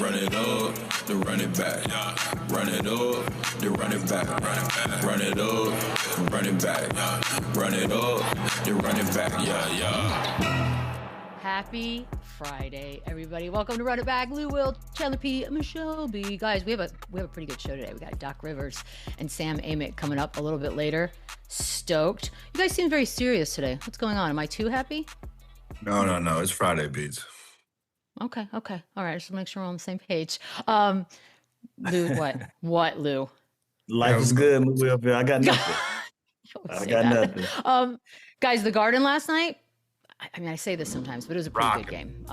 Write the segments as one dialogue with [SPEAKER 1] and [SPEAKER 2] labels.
[SPEAKER 1] run it up, then run it back. Run it up, then run it back. Run it up, then run it back. Run it up, then run it back.
[SPEAKER 2] Happy Friday, everybody. Welcome to Run It Back. Lou Will, Chandler P, Michelle B. Guys, we have a pretty good show today. We got Doc Rivers and Sam Amick coming up a little bit later. Stoked. You guys seem very serious today. What's going on? Am I too happy?
[SPEAKER 3] No. It's Friday, Beats.
[SPEAKER 2] Okay. All right. Just to make sure we're on the same page. Lou, what? What, Lou?
[SPEAKER 4] Life is good, Lou. I got nothing. I got nothing.
[SPEAKER 2] Guys, the Garden last night. I mean, I say this sometimes, but it was a pretty good game.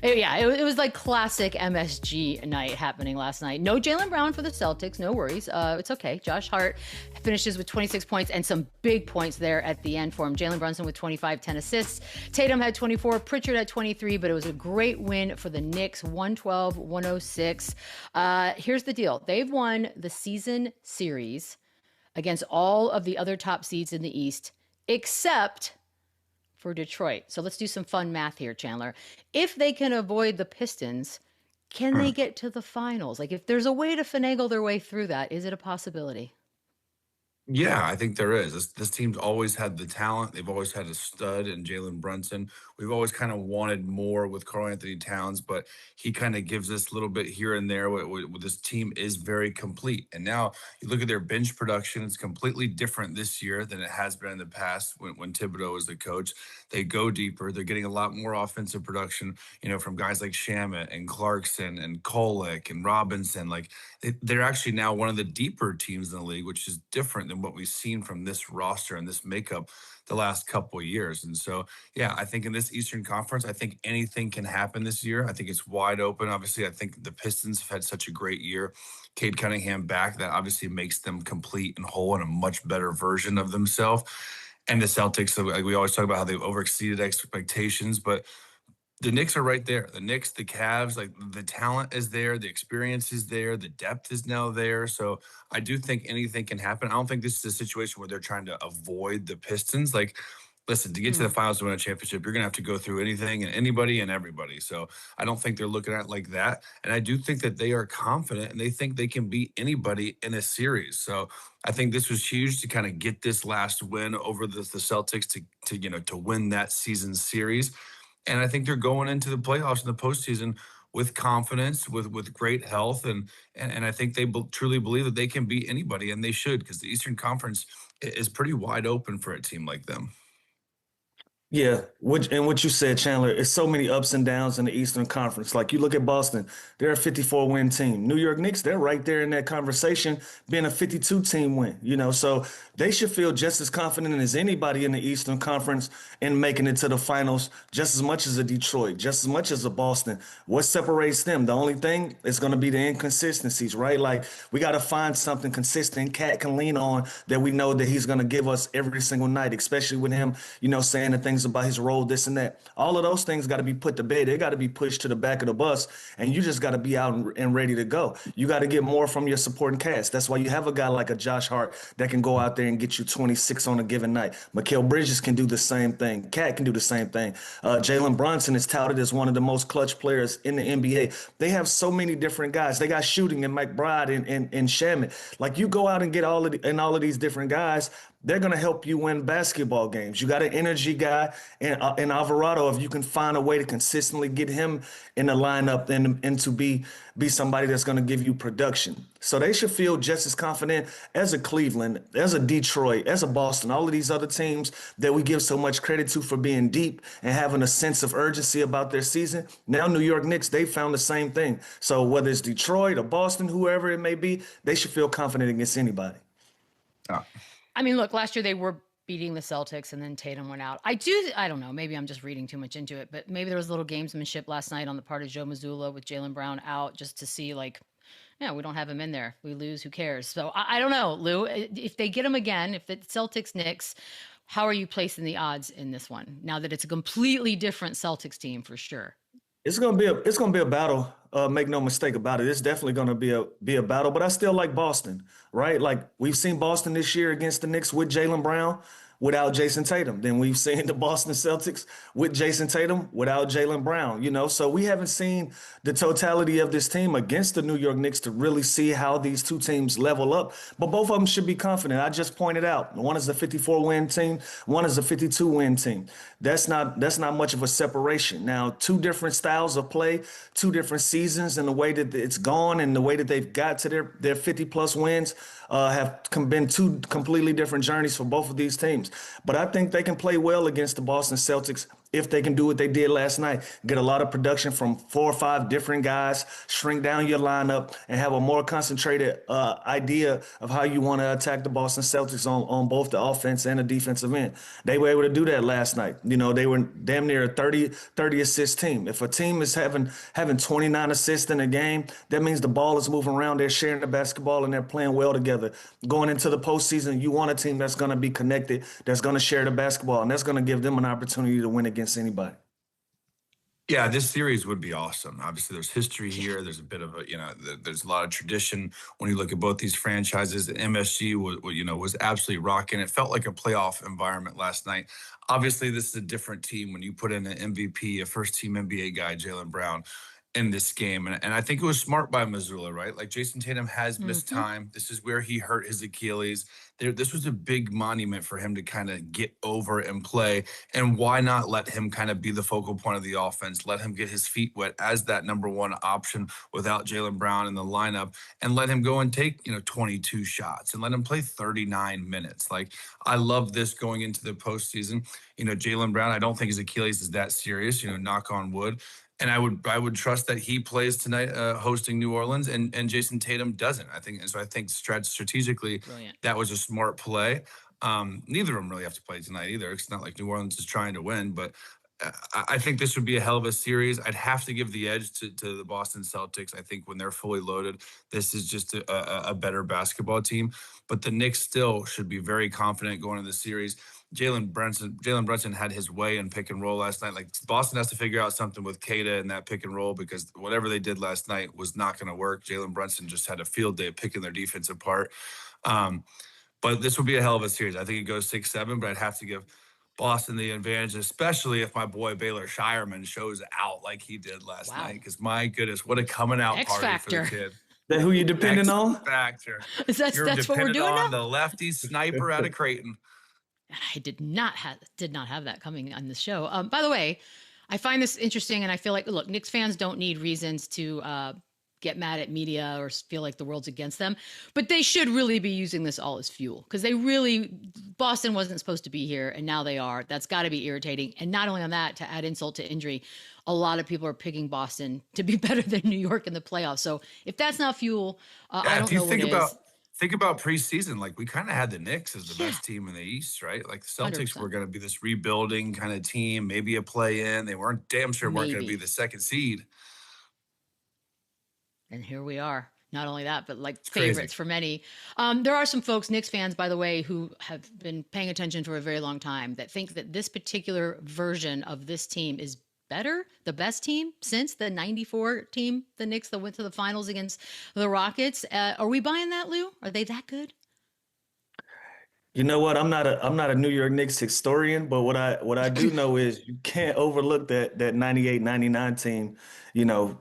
[SPEAKER 2] It was like classic MSG night happening last night. No Jaylen Brown for the Celtics. No worries. It's okay. Josh Hart finishes with 26 points and some big points there at the end for him. Jalen Brunson with 25, 10 assists. Tatum had 24, Pritchard had 23, but it was a great win for the Knicks, 112-106. Here's the deal. They've won the season series against all of the other top seeds in the East, except for Detroit. So let's do some fun math here, Chandler. If they can avoid the Pistons, can they get to the finals? Like, if there's a way to finagle their way through that, is it a possibility?
[SPEAKER 3] Yeah, I think there is. This team's always had the talent. They've always had a stud in Jalen Brunson. We've always kind of wanted more with Karl Anthony Towns, but he kind of gives us a little bit here and there. This team is very complete. And now you look at their bench production, it's completely different this year than it has been in the past when Thibodeau was the coach. They go deeper. They're getting a lot more offensive production, from guys like Shamet and Clarkson and Kolek and Robinson. Like, they're actually now one of the deeper teams in the league, which is different than what we've seen from this roster and this makeup the last couple of years. And so, yeah, I think in this Eastern Conference, I think anything can happen this year. I think it's wide open. Obviously, I think the Pistons have had such a great year. Cade Cunningham back, that obviously makes them complete and whole and a much better version of themselves. And the Celtics, like we always talk about how they've overexceeded expectations, but the Knicks are right there. The Knicks, the Cavs, like, the talent is there, the experience is there, the depth is now there. So I do think anything can happen. I don't think this is a situation where they're trying to avoid the Pistons. Like, listen, to get to the finals to win a championship, you're going to have to go through anything and anybody and everybody. So I don't think they're looking at it like that. And I do think that they are confident and they think they can beat anybody in a series. So I think this was huge to kind of get this last win over the Celtics to win that season series. And I think they're going into the playoffs in the postseason with confidence, with great health, and I think they truly believe that they can beat anybody, and they should, because the Eastern Conference is pretty wide open for a team like them.
[SPEAKER 4] Yeah, what you said, Chandler, it's so many ups and downs in the Eastern Conference. Like, you look at Boston, they're a 54-win team. New York Knicks, they're right there in that conversation, being a 52-team win, so they should feel just as confident as anybody in the Eastern Conference in making it to the finals, just as much as a Detroit, just as much as a Boston. What separates them? The only thing is going to be the inconsistencies, right? Like, we got to find something consistent Cat can lean on that we know that he's going to give us every single night, especially with him, saying the things about his role, this and that. All of those things got to be put to bed. They got to be pushed to the back of the bus, and you just got to be out and ready to go. You got to get more from your supporting cast. That's why you have a guy like a Josh Hart that can go out there and get you 26 on a given night. Mikal Bridges can do the same thing. Cat can do the same thing. Jalen Brunson is touted as one of the most clutch players in the NBA. They have so many different guys. They got shooting and McBride and Shamet. Like, you go out and get all of these different guys, they're going to help you win basketball games. You got an energy guy in Alvarado. If you can find a way to consistently get him in the lineup and to be somebody that's going to give you production. So they should feel just as confident as a Cleveland, as a Detroit, as a Boston, all of these other teams that we give so much credit to for being deep and having a sense of urgency about their season. Now New York Knicks, they found the same thing. So whether it's Detroit or Boston, whoever it may be, they should feel confident against anybody.
[SPEAKER 2] I mean, look, last year they were beating the Celtics and then Tatum went out. I don't know, maybe I'm just reading too much into it, but maybe there was a little gamesmanship last night on the part of Joe Mazzulla with Jaylen Brown out, just to see, like, we don't have him in there. We lose, who cares? So I don't know, Lou, if they get him again, if it's Celtics Knicks, how are you placing the odds in this one now that it's a completely different Celtics team for sure?
[SPEAKER 4] It's gonna be a battle. Make no mistake about it. It's definitely gonna be a battle. But I still like Boston, right? Like, we've seen Boston this year against the Knicks with Jaylen Brown. without Jason Tatum. Then we've seen the Boston Celtics with Jason Tatum without Jaylen Brown, so we haven't seen the totality of this team against the New York Knicks to really see how these two teams level up. But both of them should be confident. I just pointed out, one is a 54-win team, one is a 52-win team. That's not much of a separation. Now, two different styles of play, two different seasons, and the way that it's gone and the way that they've got to their 50-plus wins have been two completely different journeys for both of these teams. But I think they can play well against the Boston Celtics if they can do what they did last night, get a lot of production from 4 or 5 different guys, shrink down your lineup, and have a more concentrated idea of how you want to attack the Boston Celtics on both the offense and the defensive end. They were able to do that last night. They were damn near a 30 assist team. If a team is having 29 assists in a game, that means the ball is moving around, they're sharing the basketball, and they're playing well together. Going into the postseason, you want a team that's going to be connected, that's going to share the basketball, and that's going to give them an opportunity to win against anybody.
[SPEAKER 3] Yeah, this series would be awesome. Obviously, there's history here. There's a bit of there's a lot of tradition when you look at both these franchises. MSG was absolutely rocking. It felt like a playoff environment last night. Obviously, this is a different team when you put in an MVP, a first-team NBA guy, Jaylen Brown, in this game. And I think it was smart by Missoula, right? Like, Jason Tatum has missed time. This is where he hurt his Achilles. This was a big monument for him to kind of get over and play. And why not let him kind of be the focal point of the offense? Let him get his feet wet as that number one option without Jaylen Brown in the lineup, and let him go and take, 22 shots and let him play 39 minutes. Like, I love this going into the postseason. Jaylen Brown, I don't think his Achilles is that serious, knock on wood. And I would trust that he plays tonight, hosting New Orleans, and Jason Tatum doesn't. I think strategically, brilliant. That was a smart play. Neither of them really have to play tonight either. It's not like New Orleans is trying to win, but I think this would be a hell of a series. I'd have to give the edge to the Boston Celtics. I think when they're fully loaded, this is just a better basketball team. But the Knicks still should be very confident going into the series. Jalen Brunson had his way in pick and roll last night. Like, Boston has to figure out something with Kata in that pick and roll, because whatever they did last night was not going to work. Jalen Brunson just had a field day picking their defense apart. But this will be a hell of a series. I think it goes 6-7, but I'd have to give Boston the advantage, especially if my boy Baylor Shireman shows out like he did last night. Because, my goodness, what a coming out
[SPEAKER 2] X
[SPEAKER 3] party
[SPEAKER 2] factor.
[SPEAKER 3] for the kid.
[SPEAKER 4] That who you depending on?
[SPEAKER 3] Factor.
[SPEAKER 2] That's what we're doing
[SPEAKER 3] on
[SPEAKER 2] now?
[SPEAKER 3] The lefty sniper out of Creighton.
[SPEAKER 2] I did not have that coming on the show. By the way, I find this interesting, and I feel like, look, Knicks fans don't need reasons to get mad at media or feel like the world's against them, but they should really be using this all as fuel, because Boston wasn't supposed to be here, and now they are. That's got to be irritating. And not only on that, to add insult to injury, a lot of people are picking Boston to be better than New York in the playoffs. So if that's not fuel, I don't know what is.
[SPEAKER 3] Think about preseason. Like, we kind of had the Knicks as the best team in the East, right? Like, the Celtics
[SPEAKER 2] 100%.
[SPEAKER 3] were going to be this rebuilding kind of team, maybe a play-in. They weren't going to be the second seed.
[SPEAKER 2] And here we are. Not only that, but like
[SPEAKER 3] Crazy.
[SPEAKER 2] Favorites for many. There are some folks, Knicks fans, by the way, who have been paying attention for a very long time, that think that this particular version of this team is the best team since the 94 team, the Knicks that went to the finals against the Rockets. Are we buying that, Lou? Are they that good?
[SPEAKER 4] You know what? I'm not a New York Knicks historian, but what I do know is you can't overlook that 98-99 team.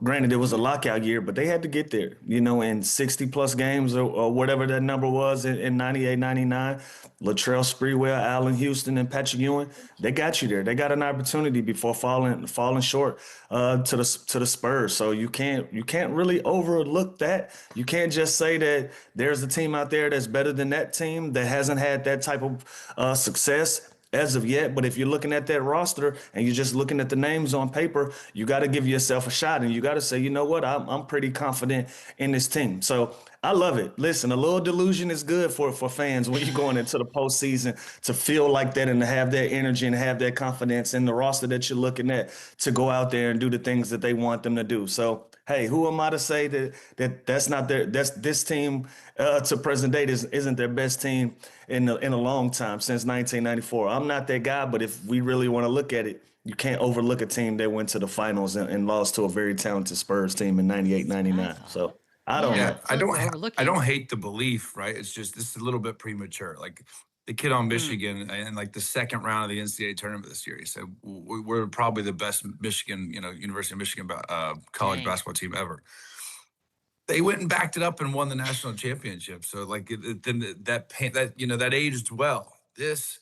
[SPEAKER 4] Granted, it was a lockout year, but they had to get there, in 60 plus games or whatever that number was in 98-99. Latrell Sprewell, Allen Houston, and Patrick Ewing, they got you there. They got an opportunity before falling short to the Spurs. So you can't really overlook that. You can't just say that there's a team out there that's better than that team that hasn't had that type of success as of yet. But if you're looking at that roster and you're just looking at the names on paper, you got to give yourself a shot, and you got to say, you know what, I'm pretty confident in this team. So I love it. Listen, a little delusion is good for fans when you're going into the postseason, to feel like that and to have that energy and have that confidence in the roster that you're looking at to go out there and do the things that they want them to do. So, hey, who am I to say that's this team to present date isn't their best team in a long time, since 1994? I'm not that guy, but if we really want to look at it, you can't overlook a team that went to the finals and lost to a very talented Spurs team in 98-99. So I don't know.
[SPEAKER 3] I don't hate the belief, right? It's just, this is a little bit premature. Like, the kid on Michigan in like the second round of the NCAA tournament this year. He said, we're probably the best Michigan, University of Michigan college basketball team ever. They went and backed it up and won the national championship. So like then that aged well. This,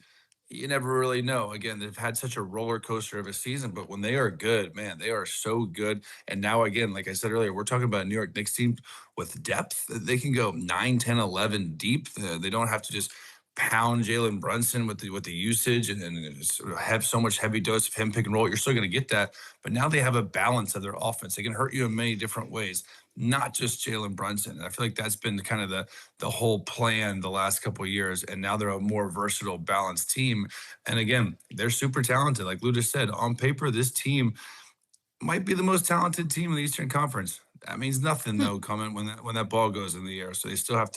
[SPEAKER 3] you never really know. Again, they've had such a roller coaster of a season, but when they are good, man, they are so good. And now, again, like I said earlier, we're talking about a New York Knicks team with depth. They can go 9, 10, 11 deep. They don't have to just pound Jalen Brunson with the usage and sort of have so much heavy dose of him pick and roll. You're still going to get that, but now they have a balance of their offense. They can hurt you in many different ways, not just Jalen Brunson. And I feel like that's been kind of the whole plan the last couple of years. And now they're a more versatile, balanced team. And again, they're super talented. Like Lou just said, on paper, this team might be the most talented team in the Eastern Conference. That means nothing though, coming when that ball goes in the air. So they still have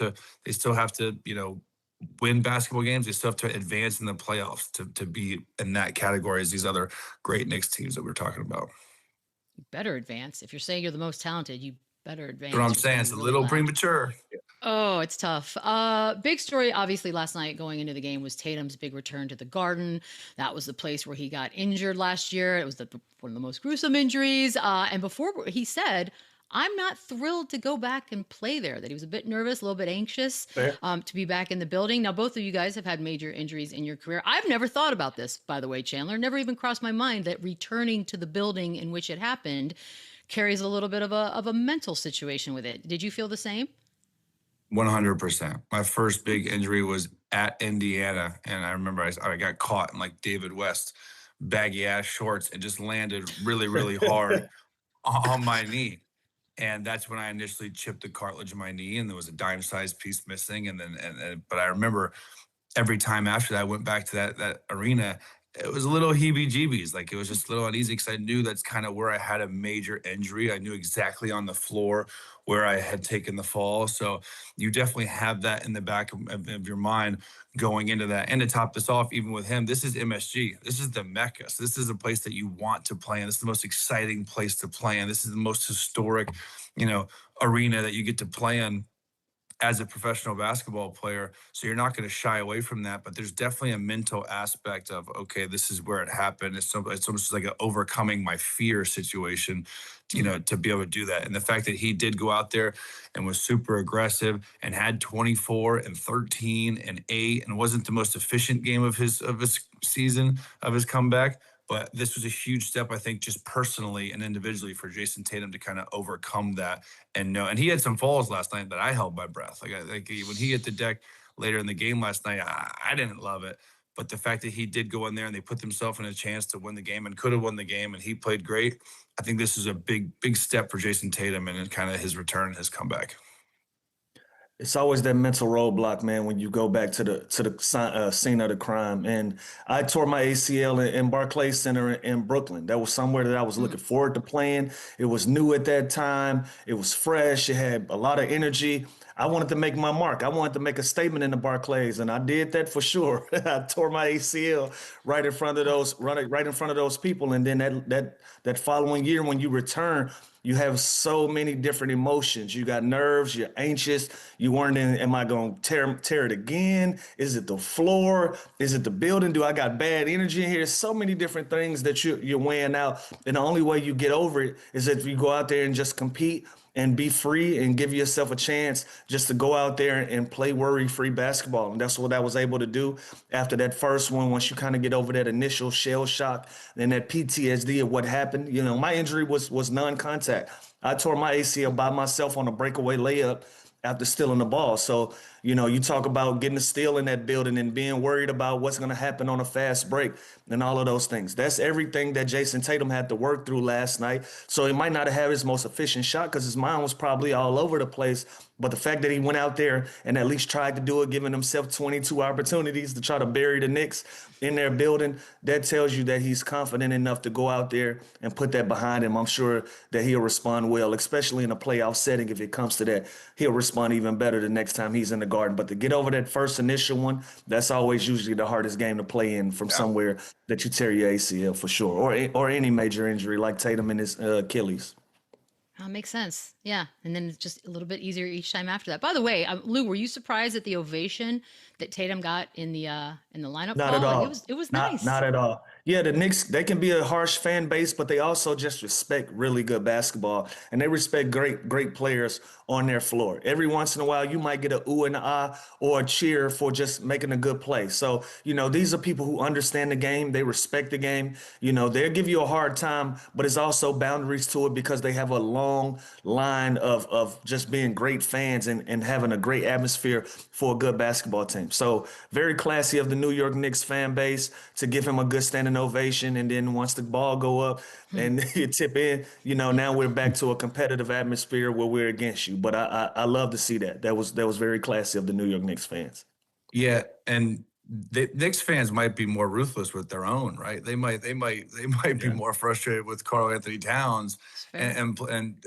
[SPEAKER 3] to, win basketball games. They still have to advance in the playoffs to be in that category as these other great Knicks teams that we're talking about.
[SPEAKER 2] You better advance. If you're saying you're the most talented, you better advance.
[SPEAKER 3] That's what I'm saying. It's a little premature.
[SPEAKER 2] Oh, it's tough. Big story, obviously, last night going into the game was Tatum's big return to the Garden. That was the place where he got injured last year. It was one of the most gruesome injuries. And before he said, I'm not thrilled to go back and play there, that he was a bit nervous, a little bit anxious to be back in the building. Now, both of you guys have had major injuries in your career. I've never thought about this, by the way, Chandler. Never even crossed my mind that returning to the building in which it happened carries a little bit of a mental situation with it. Did you feel the same?
[SPEAKER 3] 100%. My first big injury was at Indiana, and I remember I got caught in like David West baggy ass shorts and just landed really, really hard on my knee. And that's when I initially chipped the cartilage of my knee, and there was a dime-sized piece missing. But I remember every time after that, I went back to that arena. It was a little heebie-jeebies. Like, it was just a little uneasy because I knew that's kind of where I had a major injury. I knew exactly on the floor where I had taken the fall. So you definitely have that in the back of your mind going into that. And to top this off, even with him, this is MSG. This is the Mecca. So this is a place that you want to play in. This is the most exciting place to play in. This is the most historic, arena that you get to play in as a professional basketball player. So you're not going to shy away from that, but there's definitely a mental aspect of, okay, this is where it happened. It's almost like an overcoming my fear situation, to be able to do that. And the fact that he did go out there and was super aggressive and had 24 and 13 and 8 and wasn't the most efficient game of his season, of his comeback. But this was a huge step, I think, just personally and individually for Jason Tatum to kind of overcome that and know. And he had some falls last night that I held my breath. Like when he hit the deck later in the game last night, I didn't love it. But the fact that he did go in there and they put themselves in a chance to win the game and could have won the game, and he played great, I think this is a big, big step for Jason Tatum and kind of his return, his comeback.
[SPEAKER 4] It's always that mental roadblock, man, when you go back to the scene of the crime. And I tore my ACL in Barclays Center in Brooklyn. That was somewhere that I was looking forward to playing. It was new at that time. It was fresh. It had a lot of energy. I wanted to make my mark. I wanted to make a statement in the Barclays, and I did that for sure. I tore my ACL right in front of those people. And then that following year, when you return, you have so many different emotions. You got nerves, you're anxious, you wondering, am I going to tear it again? Is it the floor? Is it the building? Do I got bad energy in here? So many different things that you're weighing out. And the only way you get over it is if you go out there and just compete and be free and give yourself a chance just to go out there and play worry-free basketball. And that's what I was able to do after that first one. Once you kind of get over that initial shell shock and that PTSD of what happened, my injury was non-contact. I tore my ACL by myself on a breakaway layup after stealing the ball. So, you talk about getting a steal in that building and being worried about what's going to happen on a fast break and all of those things. That's everything that Jason Tatum had to work through last night. So he might not have had his most efficient shot because his mind was probably all over the place. But the fact that he went out there and at least tried to do it, giving himself 22 opportunities to try to bury the Knicks in their building, that tells you that he's confident enough to go out there and put that behind him. I'm sure that he'll respond well, especially in a playoff setting. If it comes to that, he'll respond even better the next time he's in the Garden. But to get over that first initial one, that's always usually the hardest game to play in from somewhere that you tear your ACL for sure, or any major injury like Tatum and his Achilles.
[SPEAKER 2] Oh, makes sense. Yeah. And then it's just a little bit easier each time after that. By the way, Lou, were you surprised at the ovation that Tatum got in the lineup
[SPEAKER 4] Not
[SPEAKER 2] call?
[SPEAKER 4] at
[SPEAKER 2] Like
[SPEAKER 4] all.
[SPEAKER 2] it was
[SPEAKER 4] Not
[SPEAKER 2] nice.
[SPEAKER 4] at all. Yeah, the Knicks, they can be a harsh fan base, but they also just respect really good basketball and they respect great players on their floor. Every once in a while, you might get a ooh and a ah or a cheer for just making a good play. So, these are people who understand the game. They respect the game. They'll give you a hard time, but it's also boundaries to it because they have a long line of just being great fans and having a great atmosphere for a good basketball team. So very classy of the New York Knicks fan base to give him a good standing ovation. And then once the ball go up and you tip in, now we're back to a competitive atmosphere where we're against you. But I love to see that. That was very classy of the New York Knicks fans.
[SPEAKER 3] Yeah, and the Knicks fans might be more ruthless with their own, right? They might be
[SPEAKER 4] Yeah.
[SPEAKER 3] more frustrated with Karl Anthony Towns
[SPEAKER 2] It's fair.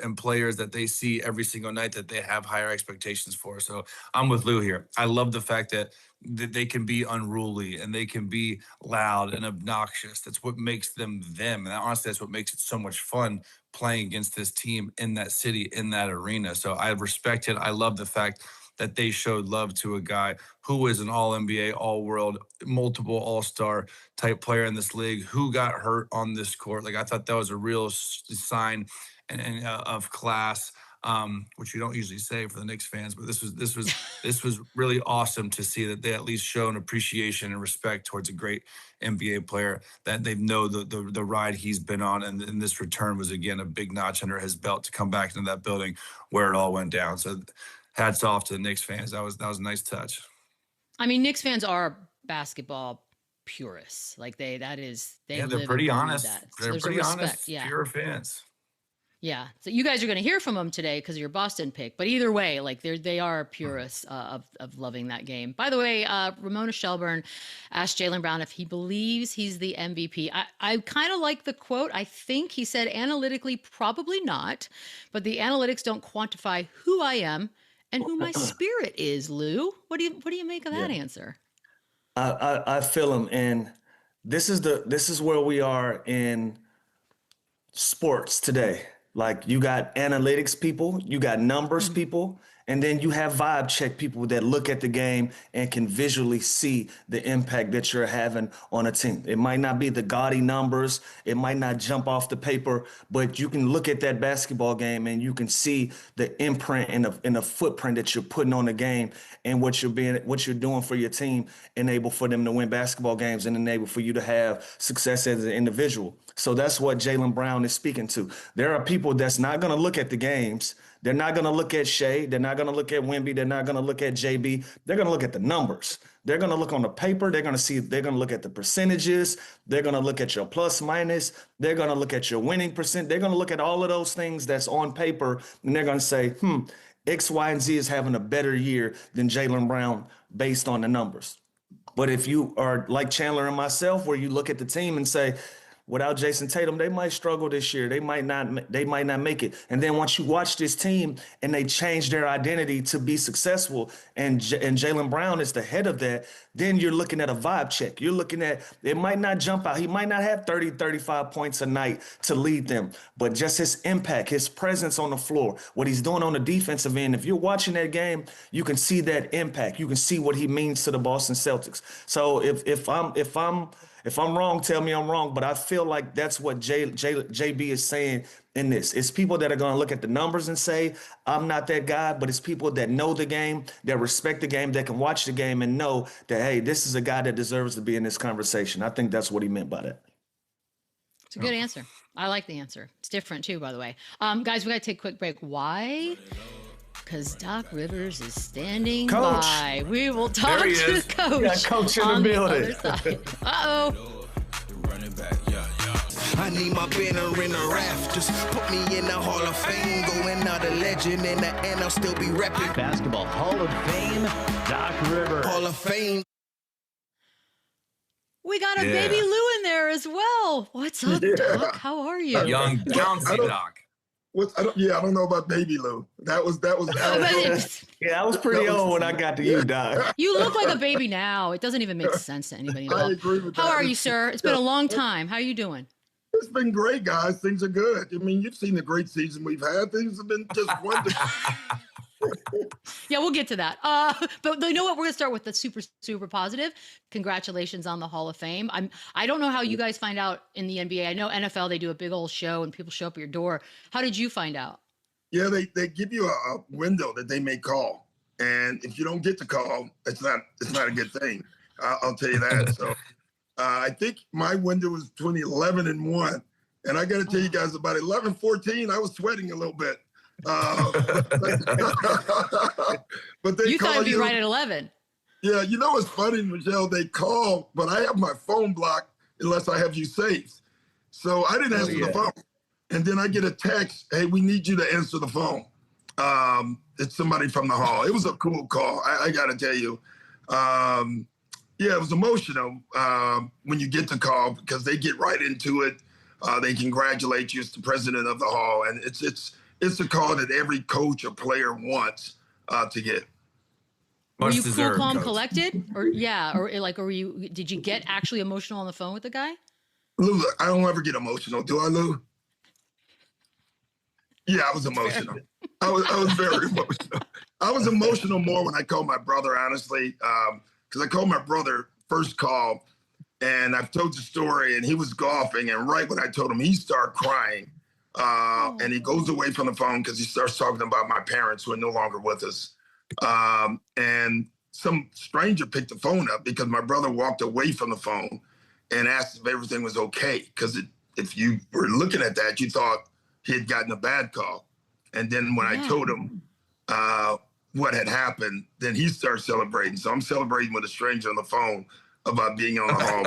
[SPEAKER 3] and players that they see every single night that they have higher expectations for. So I'm with Lou here. I love the fact that they can be unruly and they can be loud and obnoxious. That's what makes them them. And honestly, that's what makes it so much fun playing against this team in that city, in that arena. So I respect it. I love the fact that they showed love to a guy who is an all NBA, all world, multiple all-star type player in this league who got hurt on this court. Like I thought that was a real sign of class, which you don't usually say for the Knicks fans, but this was really awesome to see that they at least show an appreciation and respect towards a great NBA player, that they know the ride he's been on, and this return was again a big notch under his belt to come back into that building where it all went down. So hats off to the Knicks fans. That was a nice touch.
[SPEAKER 2] I mean, Knicks fans are basketball purists. Like they
[SPEAKER 3] Yeah, they're
[SPEAKER 2] live
[SPEAKER 3] pretty
[SPEAKER 2] and breathe
[SPEAKER 3] honest.
[SPEAKER 2] that. So
[SPEAKER 3] They're
[SPEAKER 2] there's a
[SPEAKER 3] pretty
[SPEAKER 2] respect.
[SPEAKER 3] honest,
[SPEAKER 2] Yeah.
[SPEAKER 3] pure fans.
[SPEAKER 2] Yeah. So you guys are going to hear from them today because of your Boston pick. But either way, like they are purists of loving that game. By the way, Ramona Shelburne asked Jaylen Brown if he believes he's the MVP. I kind of like the quote. I think he said analytically, probably not, but the analytics don't quantify who I am and who my spirit is. Lou, what do you make of that
[SPEAKER 4] Yeah.
[SPEAKER 2] answer?
[SPEAKER 4] I feel him, and this is where we are in sports today. Like you got analytics people, you got numbers
[SPEAKER 2] Mhm.
[SPEAKER 4] people, and then you have vibe check people that look at the game and can visually see the impact that you're having on a team. It might not be the gaudy numbers, it might not jump off the paper, but you can look at that basketball game and you can see the imprint and the footprint that you're putting on the game and what you're doing for your team, enable for them to win basketball games and enable for you to have success as an individual. So that's what Jaylen Brown is speaking to. There are people that's not going to look at the games. They're not going to look at Shea. They're not going to look at Wemby. They're not going to look at JB. They're going to look at the numbers. They're going to look on the paper. They're going to look at the percentages. They're going to look at your plus minus. They're going to look at your winning percent. They're going to look at all of those things that's on paper. And they're going to say, X, Y, and Z is having a better year than Jaylen Brown based on the numbers. But if you are like Chandler and myself, where you look at the team and say, without Jason Tatum, they might struggle this year. They might not make it. And then once you watch this team and they change their identity to be successful, and Jaylen Brown is the head of that, then you're looking at a vibe check. You're looking at, it might not jump out. He might not have 30, 35 points a night to lead them, but just his impact, his presence on the floor, what he's doing on the defensive end. If you're watching that game, you can see that impact. You can see what he means to the Boston Celtics. So if I'm wrong, tell me I'm wrong, but I feel like that's what JB is saying in this. It's people that are going to look at the numbers and say, I'm not that guy, but it's people that know the game, that respect the game, that can watch the game and know that, hey, this is a guy that deserves to be in this conversation. I think that's what he meant by that.
[SPEAKER 2] It's a good answer. I like the answer. It's different too, by the way. Guys, we got to take a quick break. Why? Because Doc Rivers is standing
[SPEAKER 4] Coach.
[SPEAKER 2] by. We will talk
[SPEAKER 3] There he
[SPEAKER 2] to
[SPEAKER 3] is.
[SPEAKER 2] the coach,
[SPEAKER 4] Yeah, coach in the
[SPEAKER 2] on
[SPEAKER 4] building.
[SPEAKER 2] the other side. Uh-oh.
[SPEAKER 1] Running back, yeah.
[SPEAKER 5] I need my banner in the rafters. Put me in the Hall of Fame. Going out a legend in the end, I'll still be repping.
[SPEAKER 6] Basketball Hall of Fame, Doc Rivers.
[SPEAKER 5] Hall of Fame.
[SPEAKER 2] We got a
[SPEAKER 3] Yeah.
[SPEAKER 2] baby Lou in there as well. What's up, Doc? How are you?
[SPEAKER 3] Young bouncy Doc.
[SPEAKER 7] I don't know about Baby Lou. That was
[SPEAKER 4] Yeah, I was pretty
[SPEAKER 7] That was-
[SPEAKER 4] old when I got to you, Doc.
[SPEAKER 2] You look like a baby now. It doesn't even make sense to anybody
[SPEAKER 7] I
[SPEAKER 2] involved.
[SPEAKER 7] agree with
[SPEAKER 2] How
[SPEAKER 7] that.
[SPEAKER 2] are you, sir? It's been a long time. How are you doing?
[SPEAKER 7] it's been great, guys. Things are good. I mean, you've seen the great season we've had. Things have been just wonderful.
[SPEAKER 2] Yeah, we'll get to that. But you know what? We're gonna start with the super positive. Congratulations on the Hall of Fame. I don't know how you guys find out in the NBA. I know NFL, they do a big old show and people show up at your door. How did you find out?
[SPEAKER 7] Yeah, they give you a window that they may call, and if you don't get the call, it's not a good thing. I'll tell you that. So I think my window was between 11 and 1, and I got to tell you guys about 11:14. I was sweating a little bit. But they
[SPEAKER 2] you thought it'd be
[SPEAKER 7] you
[SPEAKER 2] right at 11.
[SPEAKER 7] Yeah, you know what's funny, Michelle? They call, but I have my phone blocked unless I have you saved. So I didn't answer the phone. And then I get a text, hey, we need you to answer the phone. It's somebody from the Hall. It was a cool call, I got to tell you. Yeah, it was emotional when you get the call because they get right into it. They congratulate you as the president of the Hall. And it's a call that every coach or player wants to get.
[SPEAKER 2] Were you cool, calm, collected? Or did you get actually emotional on the phone with the guy?
[SPEAKER 7] Lou, I don't ever get emotional. Do I, Lou? Yeah, I was emotional. I was very emotional. I was emotional more when I called my brother, honestly, because I called my brother first call, and I've told the story, and he was golfing, and right when I told him, he started crying, and he goes away from the phone because he starts talking about my parents who are no longer with us. And some stranger picked the phone up because my brother walked away from the phone and asked if everything was okay. Because if you were looking at that, you thought he had gotten a bad call. And then when I told him what had happened, then he started celebrating. So I'm celebrating with a stranger on the phone about being on the Hall.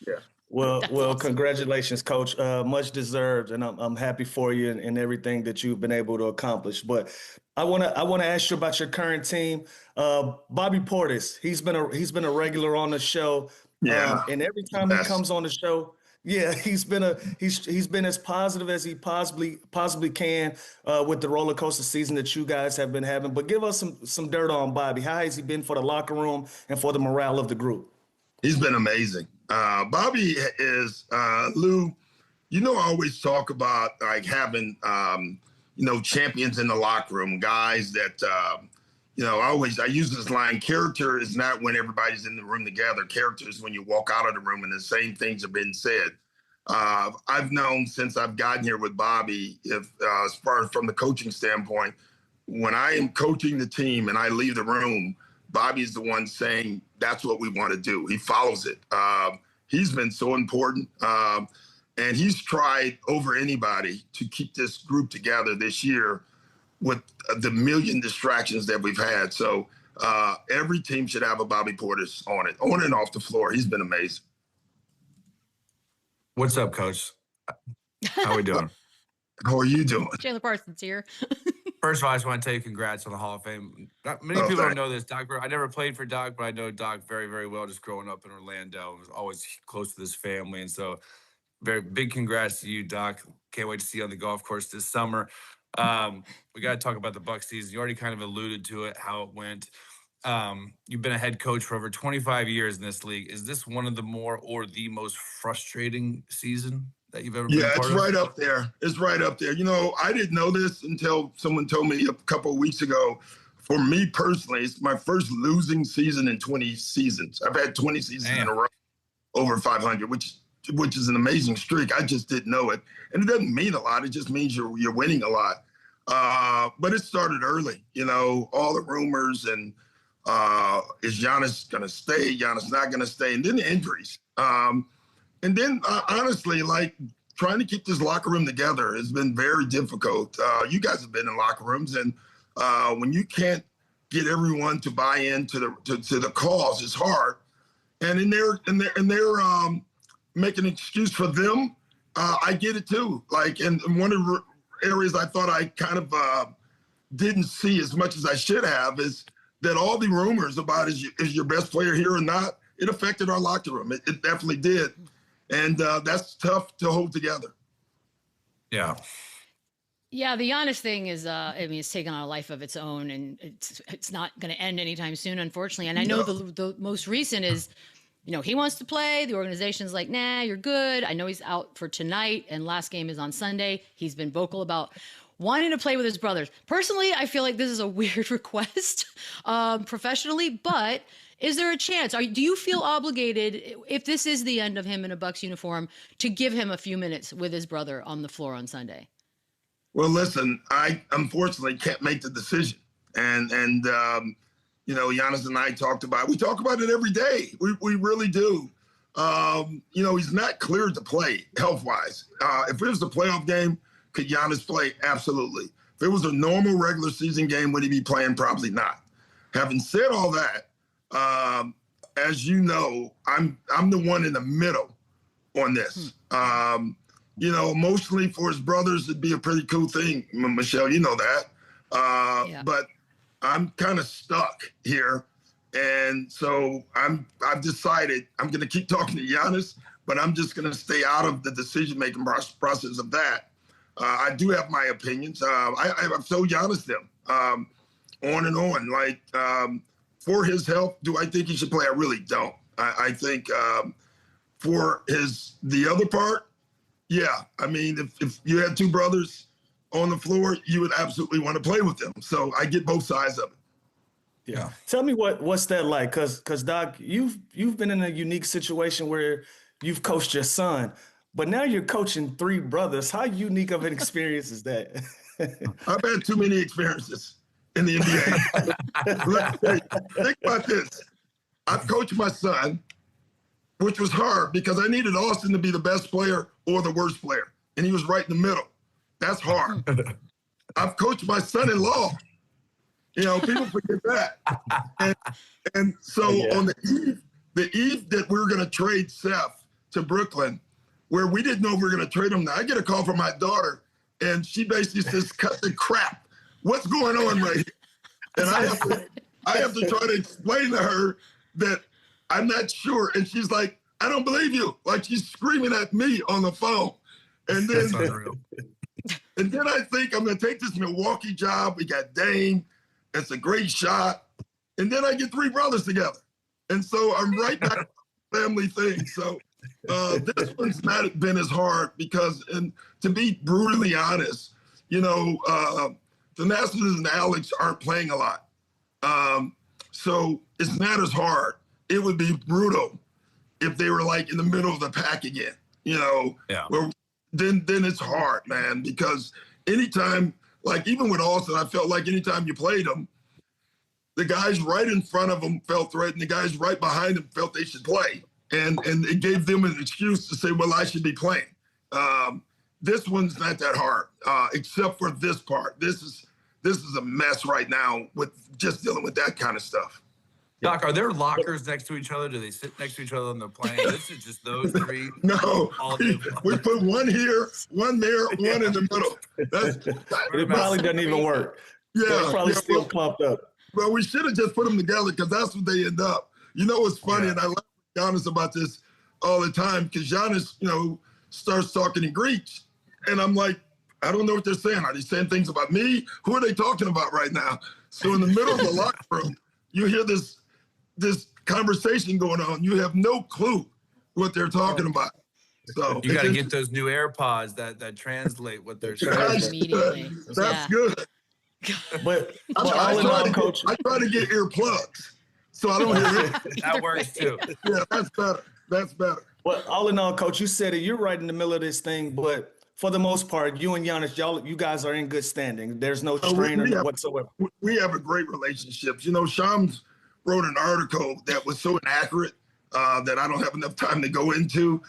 [SPEAKER 7] Yeah.
[SPEAKER 4] Well, awesome. Congratulations, Coach. Much deserved, and I'm happy for you and everything that you've been able to accomplish. But I want to ask you about your current team. Bobby Portis, he's been a regular on the show.
[SPEAKER 7] Yeah.
[SPEAKER 4] And every time he comes on the show, yeah, he's been as positive as he possibly can with the roller coaster season that you guys have been having. But give us some dirt on Bobby. How has he been for the locker room and for the morale of the group?
[SPEAKER 7] He's been amazing. Bobby is, Lou, I always talk about like having, champions in the locker room, guys that, I use this line, character is not when everybody's in the room together. Character is when you walk out of the room and the same things have been said. I've known since I've gotten here with Bobby, as far as from the coaching standpoint, when I am coaching the team and I leave the room, Bobby's the one saying, that's what we want to do. He follows it. He's been so important. And he's tried over anybody to keep this group together this year with the million distractions that we've had. So every team should have a Bobby Portis on and off the floor. He's been amazing.
[SPEAKER 3] What's up, Coach? How are we doing?
[SPEAKER 7] How are you doing?
[SPEAKER 2] Chandler Parsons here.
[SPEAKER 3] First of all, I just want to tell you congrats on the Hall of Fame. Many people don't know this. Doc, I never played for Doc, but I know Doc very, very well just growing up in Orlando. I was always close to this family. And so very big congrats to you, Doc. Can't wait to see you on the golf course this summer. We got to talk about the Bucs season. You already kind of alluded to it, how it went. You've been a head coach for over 25 years in this league. Is this one of the more or the most frustrating season that you've ever been a part of?
[SPEAKER 7] Yeah, it's right up there. It's right up there. I didn't know this until someone told me a couple of weeks ago. For me personally, it's my first losing season in 20 seasons. I've had 20 seasons in a row over 500, which is an amazing streak. I just didn't know it. And it doesn't mean a lot. It just means you're winning a lot. But it started early, all the rumors and is Giannis going to stay? Giannis not going to stay? And then the injuries. And then, honestly, like trying to keep this locker room together has been very difficult. You guys have been in locker rooms, and when you can't get everyone to buy into the cause, it's hard. And they're making an excuse for them. I get it too. Like, and one of the areas I thought I kind of didn't see as much as I should have is that all the rumors about is your best player here or not, it affected our locker room. It definitely did. And that's tough to hold together.
[SPEAKER 3] Yeah.
[SPEAKER 2] Yeah, the Giannis thing is, it's taken on a life of its own, and it's not going to end anytime soon, unfortunately. And I know the most recent is he wants to play. The organization's like, nah, you're good. I know he's out for tonight and last game is on Sunday. He's been vocal about wanting to play with his brothers. Personally, I feel like this is a weird request professionally, but is there a chance? Do you feel obligated, if this is the end of him in a Bucks uniform, to give him a few minutes with his brother on the floor on Sunday?
[SPEAKER 7] Well, listen, I unfortunately can't make the decision. And Giannis and I talked about it every day. We really do. He's not cleared to play health-wise. If it was a playoff game, could Giannis play? Absolutely. If it was a normal regular season game, would he be playing? Probably not. Having said all that, as you know, I'm the one in the middle on this. Emotionally for his brothers, it'd be a pretty cool thing, Michelle. You know that. But I'm kind of stuck here. And so I've decided I'm going to keep talking to Giannis, but I'm just going to stay out of the decision-making process of that. I do have my opinions. I've told Giannis them on and on. Like, for his health, do I think he should play? I really don't. I think for the other part, yeah. I mean, if you had two brothers on the floor, you would absolutely want to play with them. So I get both sides of it.
[SPEAKER 4] Yeah. Tell me what's that like? Because Doc, you've been in a unique situation where you've coached your son, but now you're coaching three brothers. How unique of an experience is that?
[SPEAKER 7] I've had too many experiences in the NBA. Think about this. I've coached my son, which was hard because I needed Austin to be the best player or the worst player, and he was right in the middle. That's hard. I've coached my son-in-law. People forget that. And so on the eve that we were going to trade Seth to Brooklyn, where we didn't know we were going to trade him, now I get a call from my daughter, and she basically says, cut the crap. What's going on right here? And I have to try to explain to her that I'm not sure. And she's like, I don't believe you. Like, she's screaming at me on the phone. And then, and then I think I'm going to take this Milwaukee job. We got Dame. It's a great shot. And then I get three brothers together. And so I'm right back to the family thing. So this one's not been as hard because, and to be brutally honest, Thanasis and Alex aren't playing a lot. So it's not as hard. It would be brutal if they were like in the middle of the pack again, where then it's hard, man, because anytime, like even with Austin, I felt like anytime you played them, the guys right in front of them felt threatened. The guys right behind them felt they should play. And it gave them an excuse to say, well, I should be playing. This one's not that hard, except for this part. This is a mess right now with just dealing with that kind of stuff.
[SPEAKER 3] Doc, are there lockers next to each other? Do they sit next to each other on the plane? This is just those three.
[SPEAKER 7] No, we put one here, one there, one in the middle.
[SPEAKER 4] It probably doesn't even work.
[SPEAKER 7] Yeah,
[SPEAKER 4] it's probably still pumped up.
[SPEAKER 7] Well, we should have just put them together because that's what they end up. What's funny, and I laugh with Giannis about this all the time because Giannis, starts talking in Greek, and I'm like, I don't know what they're saying. Are they saying things about me? Who are they talking about right now? So in the middle of the locker room, you hear this conversation going on. You have no clue what they're talking about. So
[SPEAKER 3] you got to get those new AirPods that translate what they're saying.
[SPEAKER 2] Immediately.
[SPEAKER 7] That's good.
[SPEAKER 4] But all in all, Coach,
[SPEAKER 7] I try to get earplugs so I don't hear it.
[SPEAKER 3] That works too.
[SPEAKER 7] Yeah, that's better.
[SPEAKER 4] But all in all, Coach, you said it. You're right in the middle of this thing, but for the most part, you and Giannis, you guys are in good standing. There's no strain whatsoever.
[SPEAKER 7] We have a great relationship. Shams wrote an article that was so inaccurate that I don't have enough time to go into.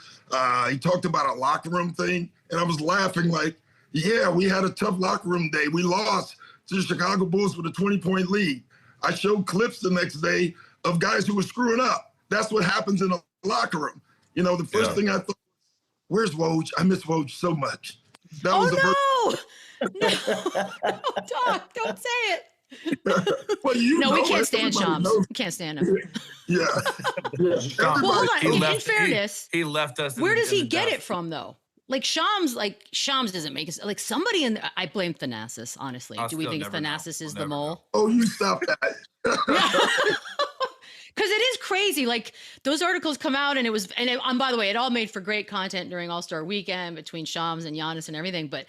[SPEAKER 7] He talked about a locker room thing, and I was laughing like, yeah, we had a tough locker room day. We lost to the Chicago Bulls with a 20-point lead. I showed clips the next day of guys who were screwing up. That's what happens in a locker room. The first thing I thought, where's Woj? I miss Woj so much. That was
[SPEAKER 2] No, Doc, don't say it.
[SPEAKER 7] Well,
[SPEAKER 2] we can't stand Shams. We can't stand him.
[SPEAKER 7] Yeah.
[SPEAKER 2] Well, hold on. In fairness,
[SPEAKER 3] he left us.
[SPEAKER 2] Where does he get it from, though? Like Shams doesn't make it. Like somebody I blame Thanasis, honestly. Do we think Thanasis is the mole?
[SPEAKER 7] Oh, you stop that.
[SPEAKER 2] Because it is crazy. Like those articles come out and by the way, it all made for great content during All-Star weekend between Shams and Giannis and everything. But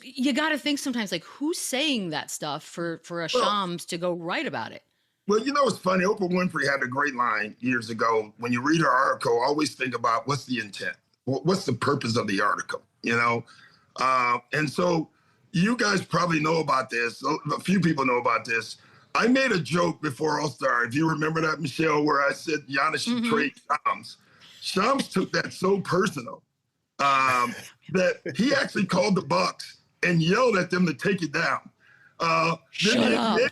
[SPEAKER 2] you got to think sometimes like who's saying that stuff for a Shams to go write about it?
[SPEAKER 7] Well, it's funny. Oprah Winfrey had a great line years ago. When you read her article, always think about what's the intent? What's the purpose of the article? And so you guys probably know about this. A few people know about this. I made a joke before All-Star, if you remember that, Michelle, where I said Giannis should trade Shams. Shams took that so personal that he actually called the Bucks and yelled at them to take it down.
[SPEAKER 2] Shut up.
[SPEAKER 7] The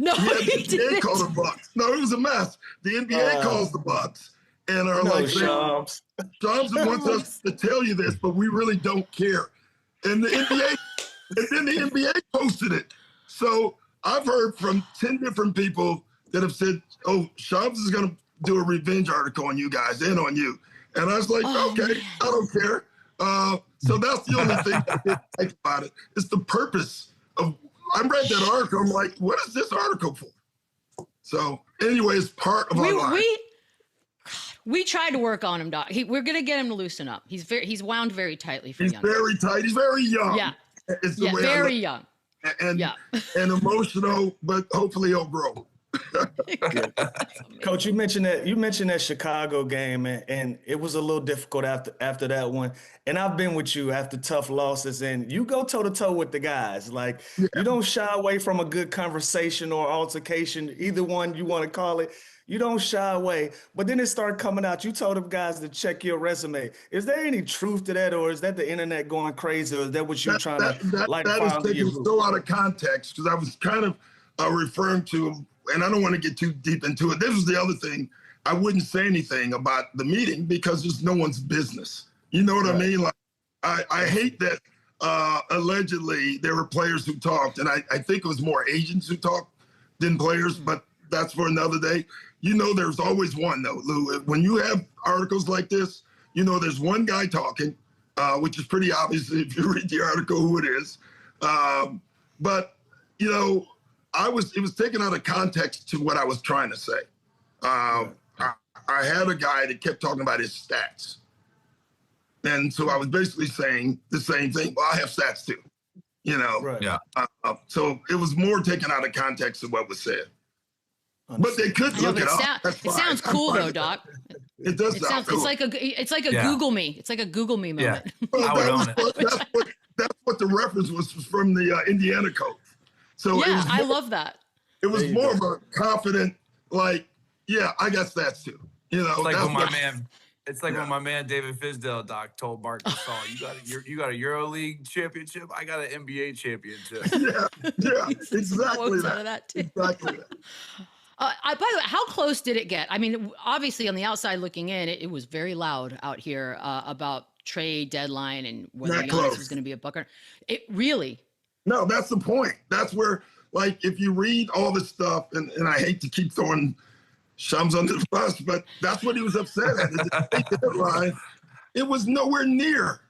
[SPEAKER 7] NBA called the Bucks. No, it was a mess. The NBA calls the Bucks and are like,
[SPEAKER 4] Shams
[SPEAKER 7] wants us to tell you this, but we really don't care. And the NBA, and then the NBA posted it. So I've heard from 10 different people that have said, oh, Shams is going to do a revenge article on you guys and on you. And I was like, okay, man. I don't care. So that's the only thing I didn't like about it. It's the purpose of, I read that article. I'm like, what is this article for? So anyway, it's part of our life.
[SPEAKER 2] We tried to work on him, Doc. We're going to get him to loosen up. He's wound very tightly for
[SPEAKER 7] He's very tight. He's very young.
[SPEAKER 2] Yeah.
[SPEAKER 7] It's the way
[SPEAKER 2] very young.
[SPEAKER 7] And emotional, but hopefully he'll grow.
[SPEAKER 4] Coach, you mentioned that Chicago game, and it was a little difficult after that one. And I've been with you after tough losses, and you go toe to toe with the guys. Like you don't shy away from a good conversation or altercation, either one you want to call it. You don't shy away, but then it started coming out. You told them guys to check your resume. Is there any truth to that, or is that the internet going crazy, or is that what you're trying to like?
[SPEAKER 7] That is taken so out of context because I was kind of referring to, and I don't want to get too deep into it. This was the other thing. I wouldn't say anything about the meeting because it's no one's business. You know what I mean? Like I hate that allegedly there were players who talked, and I think it was more agents who talked than players, but that's for another day. There's always one, though, Lou. When you have articles like this, there's one guy talking, which is pretty obvious if you read the article who it is. But, it was taken out of context to what I was trying to say. I had a guy that kept talking about his stats. And so I was basically saying the same thing. Well, I have stats, too,
[SPEAKER 4] Right.
[SPEAKER 3] Yeah.
[SPEAKER 7] So it was more taken out of context of what was said. But they could look it up.
[SPEAKER 2] It sounds cool though, Doc.
[SPEAKER 7] It does sound cool.
[SPEAKER 2] It's like a Google me. It's like a Google me moment.
[SPEAKER 7] Well, that's what the reference was from the Indiana coach. So
[SPEAKER 2] I love that.
[SPEAKER 7] It was more of a confident, like, I got stats too.
[SPEAKER 3] It's like when my man. It's like when my man David Fisdale, Doc, told Mark Gasol, you got a EuroLeague championship. I got an NBA championship.
[SPEAKER 7] Yeah, exactly
[SPEAKER 2] that. Out of that too.
[SPEAKER 7] Exactly that.
[SPEAKER 2] By the way, how close did it get? I mean, obviously on the outside looking in, it was very loud out here about trade deadline and whether Giannis was going to be a Bucker. It really?
[SPEAKER 7] No, that's the point. That's where, like, if you read all this stuff, and I hate to keep throwing Shams under the bus, but that's what he was upset at. The deadline, it was nowhere near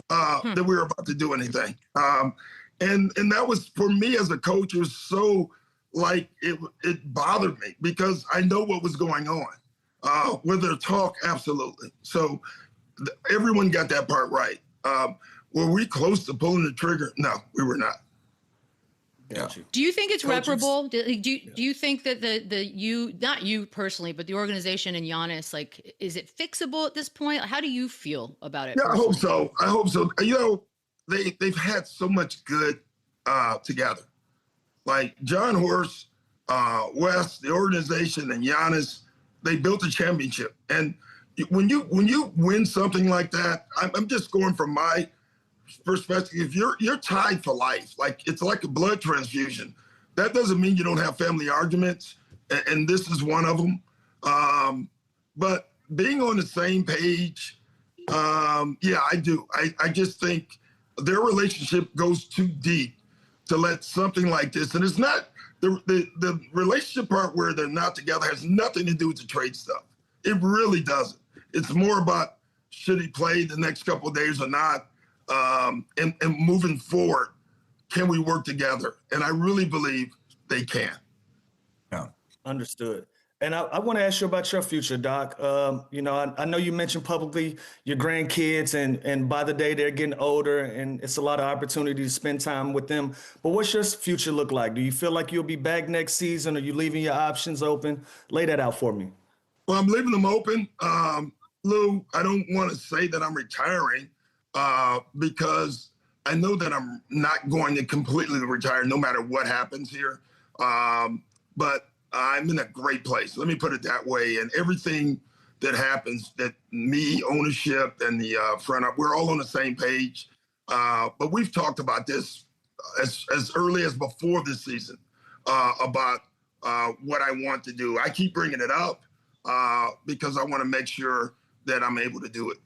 [SPEAKER 7] that we were about to do anything. And that was, for me as a coach, it was so, like, it bothered me because I know what was going on. With their talk, absolutely. So everyone got that part right. Were we close to pulling the trigger? No, we were not.
[SPEAKER 3] Yeah.
[SPEAKER 2] Do you think it's reparable? Do you think that not you personally, but the organization and Giannis, like, is it fixable at this point? How do you feel about it?
[SPEAKER 7] Yeah, personally? I hope so. They've had so much good together. Like John Horst, West, the organization, and Giannis, they built a championship. And when you win something like that, I'm just going from my perspective. If you're tied for life, like it's like a blood transfusion. That doesn't mean you don't have family arguments, and this is one of them. But being on the same page, I do. I just think their relationship goes too deep to let something like this, and it's not the relationship part where they're not together has nothing to do with the trade stuff. It really doesn't. It's more about should he play the next couple of days or not, and moving forward, can we work together? And I really believe they can.
[SPEAKER 3] Yeah,
[SPEAKER 4] understood. And I want to ask you about your future, Doc. I know you mentioned publicly your grandkids, and by the day they're getting older, and it's a lot of opportunity to spend time with them. But what's your future look like? Do you feel like you'll be back next season? Are you leaving your options open? Lay that out for me.
[SPEAKER 7] Well, I'm leaving them open. Lou, I don't want to say that I'm retiring because I know that I'm not going to completely retire no matter what happens here. But I'm in a great place. Let me put it that way. And everything that happens, that me, ownership, and the front up, we're all on the same page. But we've talked about this as early as before this season about what I want to do. I keep bringing it up because I want to make sure that I'm able to do it.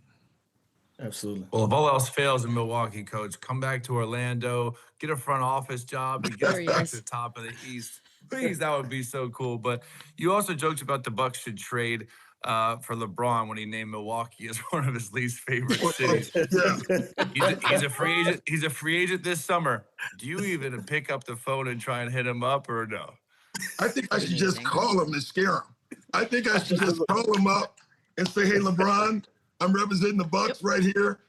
[SPEAKER 4] Absolutely.
[SPEAKER 3] Well, if all else fails in Milwaukee, Coach, come back to Orlando, get a front office job, and get us back to the top of the East. Please, that would be so cool. But you also joked about the Bucks should trade for LeBron when he named Milwaukee as one of his least favorite cities. He's a free agent. He's a free agent this summer. Do you even pick up the phone and try and hit him up, or no?
[SPEAKER 7] I think I should just call him and scare him. I think I should just call him up and say, "Hey, LeBron, I'm representing the Bucks right here.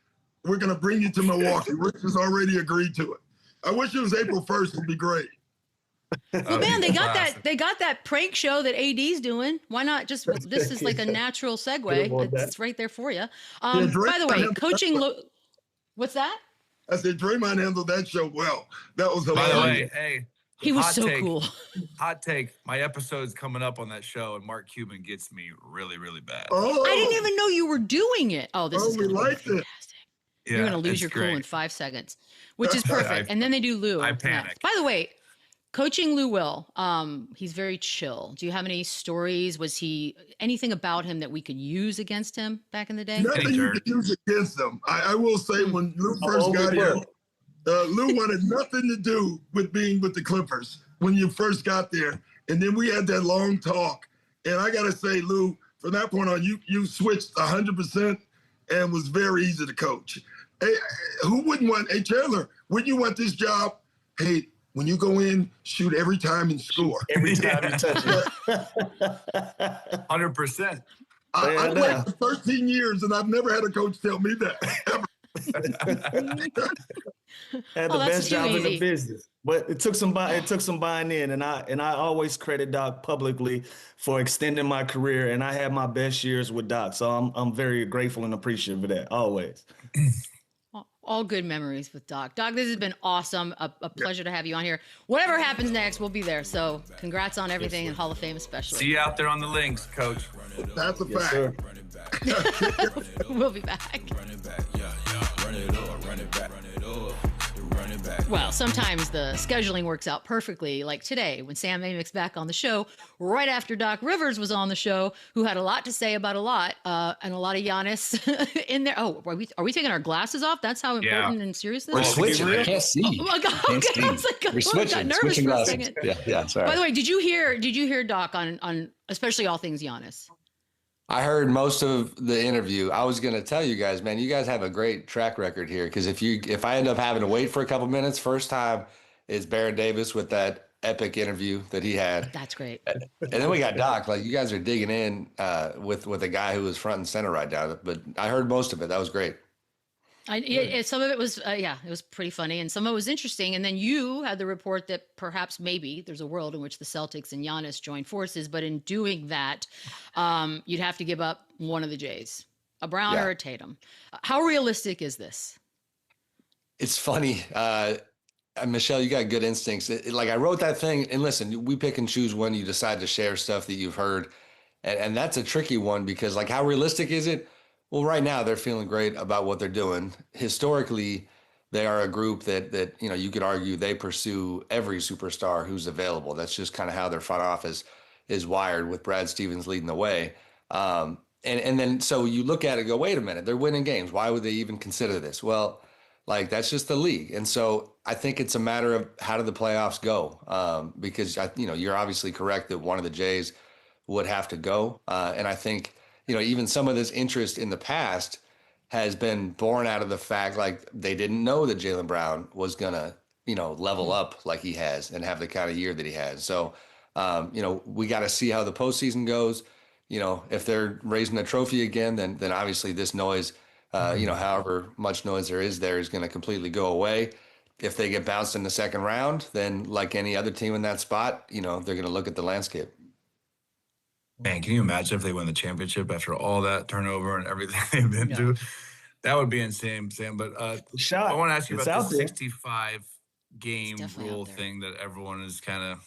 [SPEAKER 7] We're going to bring you to Milwaukee. Rich has already agreed to it." I wish it was April 1st. It'd be great.
[SPEAKER 2] Well, man, they got that. They got that prank show that AD's doing. Why not just? This is like a natural segue. It's right there for you. By the way, coaching. What's that?
[SPEAKER 7] I said Draymond handled that show well. That was hilarious.
[SPEAKER 3] By the way, hey,
[SPEAKER 2] he was so cool.
[SPEAKER 3] Hot take. My episode's coming up on that show, and Mark Cuban gets me really, really bad.
[SPEAKER 7] Oh,
[SPEAKER 2] I didn't even know you were doing it. Oh, this is going to be fantastic.
[SPEAKER 3] Yeah,
[SPEAKER 2] you're going to lose your cool in 5 seconds, which is perfect. And then they do Lou.
[SPEAKER 3] I panic.
[SPEAKER 2] By the way, coaching Lou Will, he's very chill. Do you have any stories? Was he anything about him that we could use against him back in the day?
[SPEAKER 7] Nothing you could use against him. I will say when Lou first got here, Lou wanted nothing to do with being with the Clippers when you first got there. And then we had that long talk. And I got to say, Lou, from that point on, you switched 100% and was very easy to coach. Hey, who wouldn't want, hey, Chandler, wouldn't you want this job? Hey, when you go in, shoot every time and score.
[SPEAKER 4] Every time you touch it.
[SPEAKER 3] 100%.
[SPEAKER 7] I've played for 13 years, and I've never had a coach tell me that, ever.
[SPEAKER 4] Had the best job in the business, but it took some buying in, and I always credit Doc publicly for extending my career, and I had my best years with Doc, so I'm very grateful and appreciative of that always.
[SPEAKER 2] All good memories with Doc. Doc, this has been awesome. A pleasure to have you on here. Whatever happens next, we'll be there. So congrats on everything, and Hall of Fame especially.
[SPEAKER 3] See you out there on the links, Coach.
[SPEAKER 7] That's a fact.
[SPEAKER 4] Sir.
[SPEAKER 2] We'll be back. Well, sometimes the scheduling works out perfectly, like today when Sam Amick's back on the show, right after Doc Rivers was on the show, who had a lot to say about a lot, and a lot of Giannis in there. Oh, are we taking our glasses off? That's how important and serious this is?
[SPEAKER 8] We're switching. I can't see.
[SPEAKER 2] Oh my God. Okay. I was like,
[SPEAKER 8] we're switching.
[SPEAKER 2] I got nervous
[SPEAKER 8] Switching
[SPEAKER 2] for a
[SPEAKER 8] glasses.
[SPEAKER 2] second.
[SPEAKER 8] Yeah, sorry.
[SPEAKER 2] By the way, did you hear Doc on especially all things Giannis?
[SPEAKER 8] I heard most of the interview. I was going to tell you guys, man, you guys have a great track record here. Because if I end up having to wait for a couple minutes, first time is Baron Davis with that epic interview that he had.
[SPEAKER 2] That's great.
[SPEAKER 8] And then we got Doc. Like, you guys are digging in with a guy who was front and center right now. But I heard most of it. That was great.
[SPEAKER 2] Some of it was, it was pretty funny, and some of it was interesting. And then you had the report that perhaps maybe there's a world in which the Celtics and Giannis join forces, but in doing that, you'd have to give up one of the Jays, a Brown or a Tatum. How realistic is this?
[SPEAKER 8] It's funny. Michelle, you got good instincts. Like, I wrote that thing, and listen, we pick and choose when you decide to share stuff that you've heard. And that's a tricky one because, like, how realistic is it? Well, right now they're feeling great about what they're doing. Historically, they are a group that you could argue they pursue every superstar who's available. That's just kind of how their front office is wired, with Brad Stevens leading the way. And then so you look at it and go, wait a minute, they're winning games. Why would they even consider this? Well, like, that's just the league. And so I think it's a matter of how do the playoffs go? Because you're obviously correct that one of the Jays would have to go. And I think even some of this interest in the past has been born out of the fact, like, they didn't know that Jaylen Brown was going to, level up like he has and have the kind of year that he has. So We got to see how the postseason goes. If they're raising a trophy again, then obviously this noise, however much noise there is going to completely go away. If they get bounced in the second round, then like any other team in that spot, they're going to look at the landscape.
[SPEAKER 3] Man, can you imagine if they win the championship after all that turnover and everything they've been through? That would be insane, Sam. But I want to ask you about the 65 game rule thing that everyone is kind of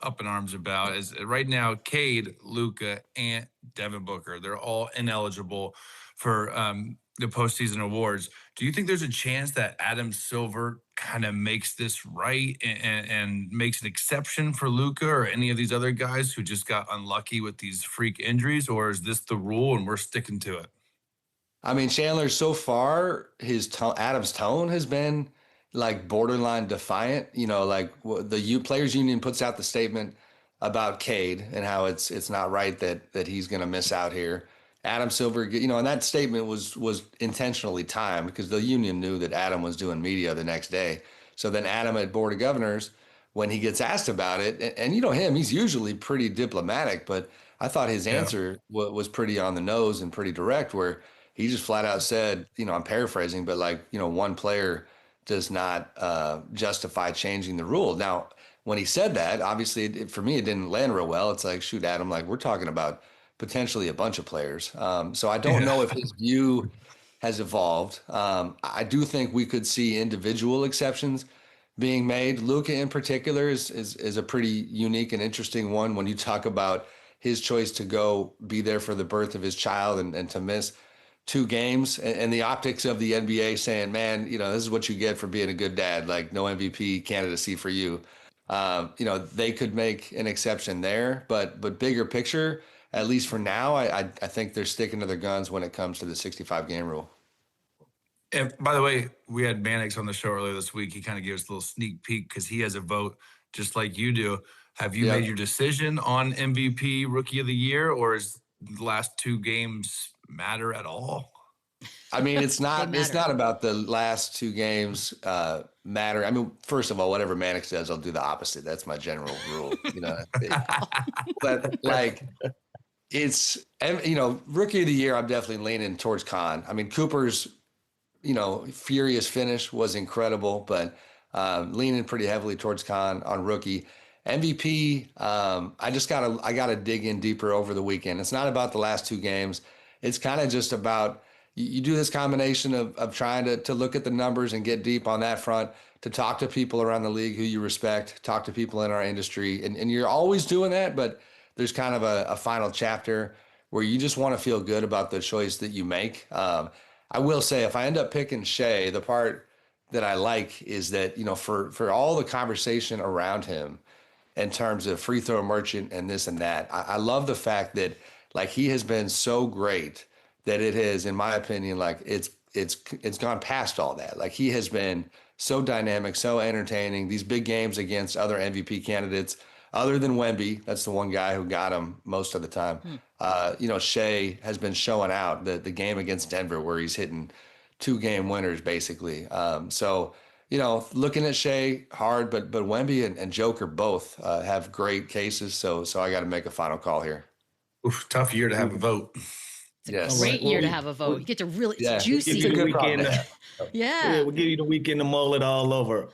[SPEAKER 3] up in arms about. Is right now, Cade, Luka, and Devin Booker, they're all ineligible for the postseason awards. Do you think there's a chance that Adam Silver kind of makes this right and makes an exception for Luka or any of these other guys who just got unlucky with these freak injuries? Or is this the rule and we're sticking to it?
[SPEAKER 8] I mean, Chandler, so far, Adam's tone has been like borderline defiant. The Players Union puts out the statement about Cade and how it's not right that he's going to miss out here. Adam Silver, and that statement was intentionally timed because the union knew that Adam was doing media the next day. So then Adam at Board of Governors, when he gets asked about it, and him, he's usually pretty diplomatic, but I thought his answer was pretty on the nose and pretty direct, where he just flat out said, I'm paraphrasing, but one player does not justify changing the rule. Now, when he said that, obviously for me, it didn't land real well. It's like, shoot, Adam, we're talking about potentially a bunch of players. So I don't know if his view has evolved. I do think we could see individual exceptions being made. Luka in particular is a pretty unique and interesting one when you talk about his choice to go be there for the birth of his child and to miss 2 games and the optics of the NBA saying, man, this is what you get for being a good dad, no MVP candidacy for you. They could make an exception there, but bigger picture, at least for now, I think they're sticking to their guns when it comes to the 65 game rule.
[SPEAKER 3] And by the way, we had Mannix on the show earlier this week. He kind of gave us a little sneak peek because he has a vote just like you do. Have you made your decision on MVP Rookie of the Year, or is the last 2 games matter at all?
[SPEAKER 8] I mean, it's not about the last 2 games matter. I mean, first of all, whatever Mannix says, I'll do the opposite. That's my general rule. But it's, Rookie of the Year, I'm definitely leaning towards Khan. I mean, Cooper's, furious finish was incredible, but leaning pretty heavily towards Khan on rookie. MVP, I gotta dig in deeper over the weekend. It's not about the last 2 games. It's kind of just about, you do this combination of trying to look at the numbers and get deep on that front, to talk to people around the league who you respect, talk to people in our industry. And you're always doing that, but there's kind of a final chapter where you just want to feel good about the choice that you make. I will say, if I end up picking Shea, the part that I like is that, for all the conversation around him in terms of free throw merchant and this and that, I love the fact that he has been so great that it has, in my opinion, it's gone past all that. He has been so dynamic, so entertaining. These big games against other MVP candidates, other than Wemby, that's the one guy who got him most of the time. Shea has been showing out. The game against Denver where he's hitting 2 game winners basically. So looking at Shea hard, but Wemby and Joker both have great cases. So I got to make a final call here.
[SPEAKER 3] Oof, tough year to have a vote.
[SPEAKER 2] It's a great year to have a vote. You get to really, it's juicy.
[SPEAKER 4] It's a good weekend.
[SPEAKER 2] Yeah.
[SPEAKER 4] We'll give you the weekend to mull it all over.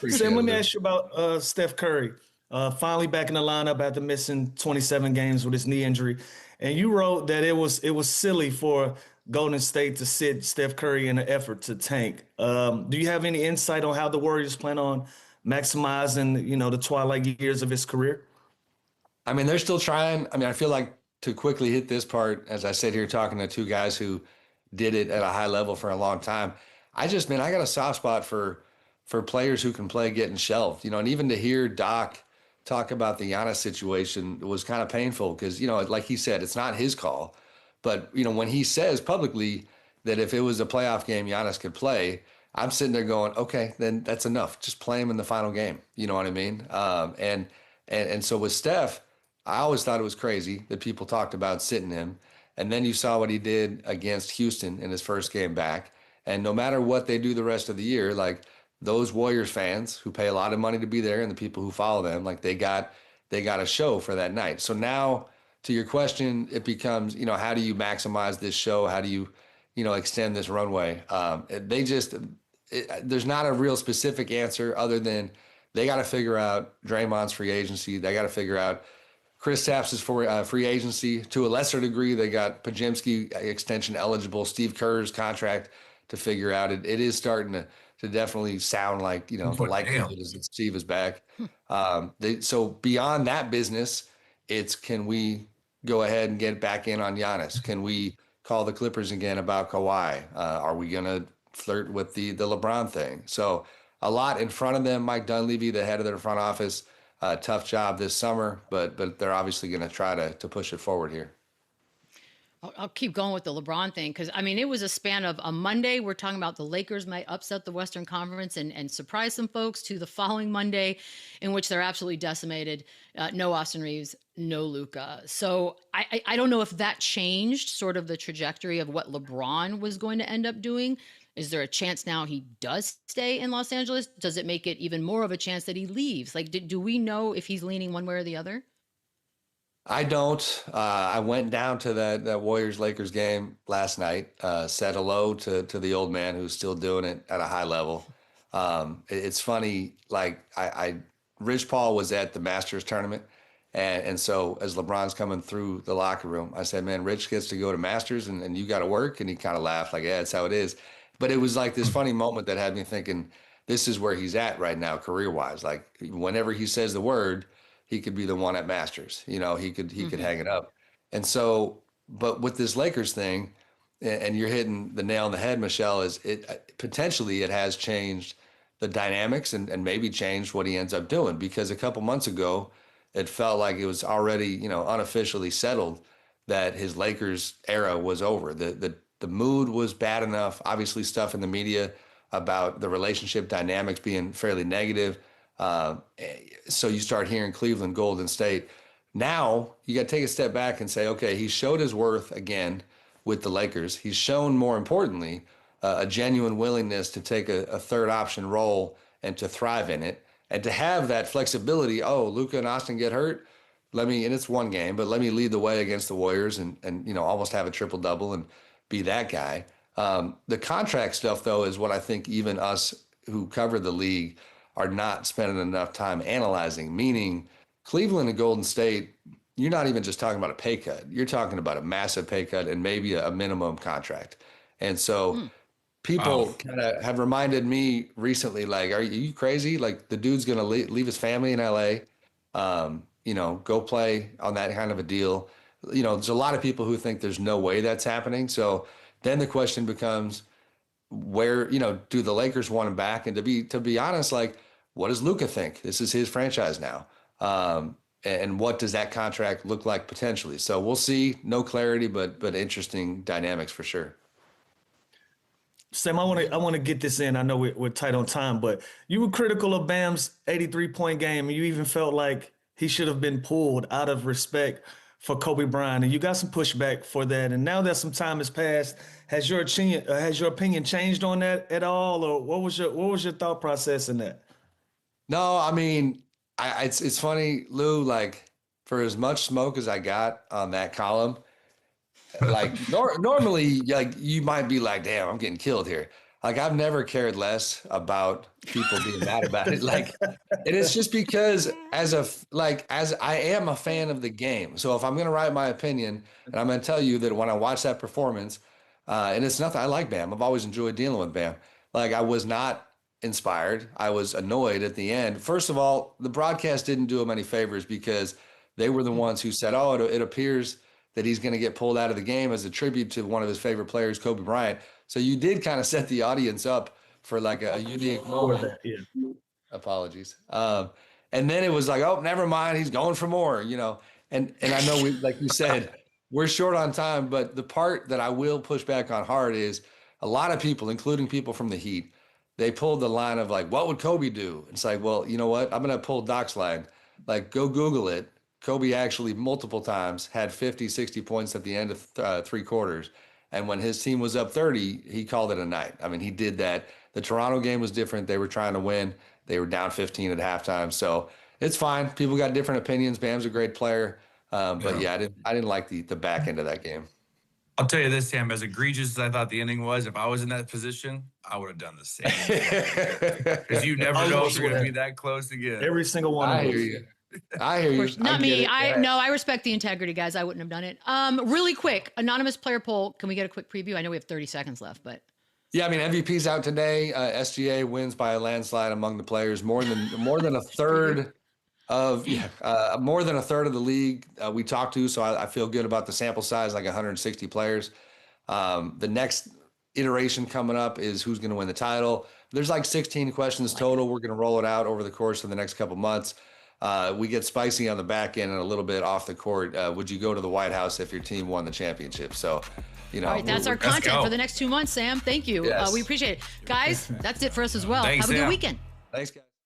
[SPEAKER 4] Sam, let me ask you about Steph Curry. Finally back in the lineup after missing 27 games with his knee injury. And you wrote that it was silly for Golden State to sit Steph Curry in an effort to tank. Do you have any insight on how the Warriors plan on maximizing, the twilight years of his career?
[SPEAKER 8] I mean, they're still trying. I mean, I feel like, to quickly hit this part, as I sit here talking to 2 guys who did it at a high level for a long time, I got a soft spot for players who can play getting shelved, and even to hear Doc talk about the Giannis situation was kind of painful because, like he said, it's not his call. But, when he says publicly that if it was a playoff game, Giannis could play, I'm sitting there going, okay, then that's enough. Just play him in the final game. You know what I mean? And so with Steph, I always thought it was crazy that people talked about sitting him. And then you saw what he did against Houston in his first game back. And no matter what they do the rest of the year, those Warriors fans who pay a lot of money to be there and the people who follow them, they got they got to show for that night. So now, to your question, it becomes, how do you maximize this show? How do you, extend this runway? There's not a real specific answer other than they got to figure out Draymond's free agency. They got to figure out Kristaps is for free agency. To a lesser degree, they got Podziemski extension eligible, Steve Kerr's contract to figure out. It is starting to definitely sound like, the likelihood is that Steve is back. So beyond that business, it's, can we go ahead and get back in on Giannis? Can we call the Clippers again about Kawhi? Are we going to flirt with the LeBron thing? So a lot in front of them. Mike Dunleavy, the head of their front office, tough job this summer, but they're obviously going to try to push it forward here.
[SPEAKER 2] I'll keep going with the LeBron thing because, it was a span of a Monday. We're talking about the Lakers might upset the Western Conference and surprise some folks, to the following Monday in which they're absolutely decimated. No Austin Reeves, no Luka. So I don't know if that changed sort of the trajectory of what LeBron was going to end up doing. Is there a chance now he does stay in Los Angeles? Does it make it even more of a chance that he leaves? Like, do we know if he's leaning one way or the other?
[SPEAKER 8] I don't. I went down to that Warriors-Lakers game last night, said hello to the old man who's still doing it at a high level. It's funny, like Rich Paul was at the Masters tournament, and so as LeBron's coming through the locker room, I said, man, Rich gets to go to Masters and you got to work. And he kind of laughed like, yeah, that's how it is. But it was like this funny moment that had me thinking, this is where he's at right now career-wise. Like whenever he says the word, he could be the one at Masters. He could hang it up. And so, but with this Lakers thing, and you're hitting the nail on the head, Michelle, is it potentially it has changed the dynamics and maybe changed what he ends up doing. Because a couple months ago, it felt like it was already, unofficially settled that his Lakers era was over. The mood was bad enough. Obviously, stuff in the media about the relationship dynamics being fairly negative. So you start hearing Cleveland, Golden State. Now you got to take a step back and say, okay, he showed his worth again with the Lakers. He's shown, more importantly, a genuine willingness to take a third option role and to thrive in it, and to have that flexibility. Oh, Luka and Austin get hurt. And it's one game, but let me lead the way against the Warriors and almost have a triple double and be that guy. The contract stuff, though, is what I think even us who cover the league are not spending enough time analyzing, meaning Cleveland and Golden State, you're not even just talking about a pay cut. You're talking about a massive pay cut and maybe a minimum contract. And so people kind of have reminded me recently, like, are you crazy? Like, the dude's going to leave his family in LA, go play on that kind of a deal. There's a lot of people who think there's no way that's happening. So then the question becomes, where, do the Lakers want him back? And to be honest, like, what does Luka think? This is his franchise now. And what does that contract look like potentially? So we'll see. No clarity, but interesting dynamics for sure.
[SPEAKER 4] Sam, I want to get this in. I know we're tight on time, but you were critical of Bam's 83-point game, and you even felt like he should have been pulled out of respect for Kobe Bryant, and you got some pushback for that. And now that some time has passed, has your opinion changed on that at all, or what was your thought process in that?
[SPEAKER 8] No, it's funny, Lou. Like, for as much smoke as I got on that column, like normally, like, you might be like, damn, I'm getting killed here. Like, I've never cared less about people being mad about it. Like, it is just because as I am a fan of the game. So if I'm going to write my opinion, and I'm going to tell you that when I watch that performance, and it's nothing, I like Bam. I've always enjoyed dealing with Bam. Like, I was not inspired. I was annoyed at the end. First of all, the broadcast didn't do him any favors because they were the ones who said, oh, it appears that he's going to get pulled out of the game as a tribute to one of his favorite players, Kobe Bryant. So you did kind of set the audience up for like a unique moment.
[SPEAKER 4] Yeah.
[SPEAKER 8] Apologies. And then it was like, oh, never mind. He's going for more, and I know like you said, we're short on time, but the part that I will push back on hard is a lot of people, including people from the Heat, they pulled the line of like, what would Kobe do? It's like, well, you know what? I'm going to pull Doc's line. Like, go Google it. Kobe actually multiple times had 50, 60 points at the end of three quarters. And when his team was up 30, he called it a night. He did that. The Toronto game was different. They were trying to win. They were down 15 at halftime. So It's fine. People got different opinions. Bam's a great player. But yeah, I didn't like the back end of that game.
[SPEAKER 3] I'll tell you this, Sam, as egregious as I thought the ending was, if I was in that position, I would have done the same thing. Because you never know if you're going to be that close again.
[SPEAKER 4] Every single one
[SPEAKER 8] I
[SPEAKER 4] of
[SPEAKER 8] hear
[SPEAKER 4] us.
[SPEAKER 8] you. I hear you.
[SPEAKER 2] Not me.
[SPEAKER 8] I
[SPEAKER 2] No, I respect the integrity, guys. I wouldn't have done it. Really quick, anonymous player poll. Can we get a quick preview? I know we have 30 seconds left, but
[SPEAKER 8] Yeah, I mean, MVP's out today. SGA wins by a landslide among the players. More than a third of the league we talked to. So I feel good about the sample size, like 160 players. The next iteration coming up is who's going to win the title. There's like 16 questions total. We're going to roll it out over the course of the next couple months. We get spicy on the back end and a little bit off the court. Would you go to the White House if your team won the championship? So, you know,
[SPEAKER 2] all right, that's our content for the next 2 months, Sam. Thank you.
[SPEAKER 8] Yes.
[SPEAKER 2] We appreciate it. Guys, that's it for us as well.
[SPEAKER 3] Thanks,
[SPEAKER 2] Have a good
[SPEAKER 3] Sam.
[SPEAKER 2] weekend.
[SPEAKER 8] Thanks, guys.